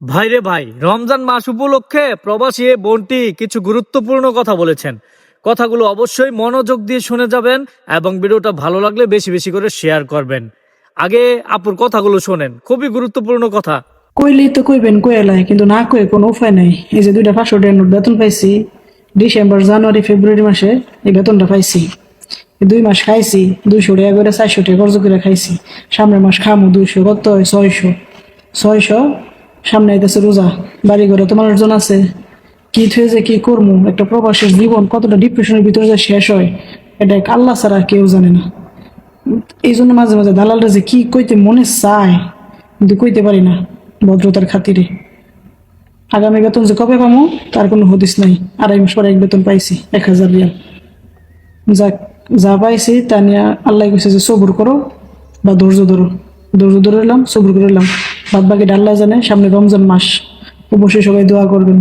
ভাই রে ভাই, রমজান মাস উপলক্ষে প্রবাসী এই বোনটি কিছু গুরুত্বপূর্ণ কথা বলেছেন। কথাগুলো অবশ্যই মনোযোগ দিয়ে শুনে যাবেন এবং ভিডিওটা ভালো লাগলে বেশি বেশি করে শেয়ার করবেন। আগে আপুর কথাগুলো শোনেন, খুবই গুরুত্বপূর্ণ কথা। কইলেই তো কইবেন কইলাই, কিন্তু না কয়ে কোনো উপায় নাই। এই যে 2টা 500 টাকার নোট বেতন পাইছি ডিসেম্বর, জানুয়ারি, ফেব্রুয়ারি মাসে, এই বেতনটা পাইছি। এই 2 মাস খাইছি 200 টাকা করে, 400 টাকা খরচ করে খাইছি। সামনের মাস খামু 200, কত হয় 600। সামনে আইতেছে রোজা, বাড়ি ঘরে তো মানুষজন আছে। কি থুয়ে যে কি করবো, একটা প্রবাসের জীবন কতটা ডিপ্রেশনের ভিতরে যে শেষ হয়, এটা এক আল্লাহ ছাড়া কেউ জানে না। এই জন্য মাঝে মাঝে দালালরা যে কি কইতে মনে চায়, কিন্তু কইতে পারি না ভদ্রতার খাতিরে। আগামী বেতন যে কবে পাবো তার কোনো হদিস নাই। 2.5 মাস পরে এক বেতন পাইছি 1000 রিয়াল। যা যা পাইছি তা নিয়ে আল্লাহ কইছে যে সবুর করো বা ধৈর্য ধরো। ধৈর্য ধরে এলাম, সবুর করে এলাম। বাদ বাকিটা আল্লাহ জানে। সামনে রমজান মাস, অবশ্যই সবাই দোয়া করবেন।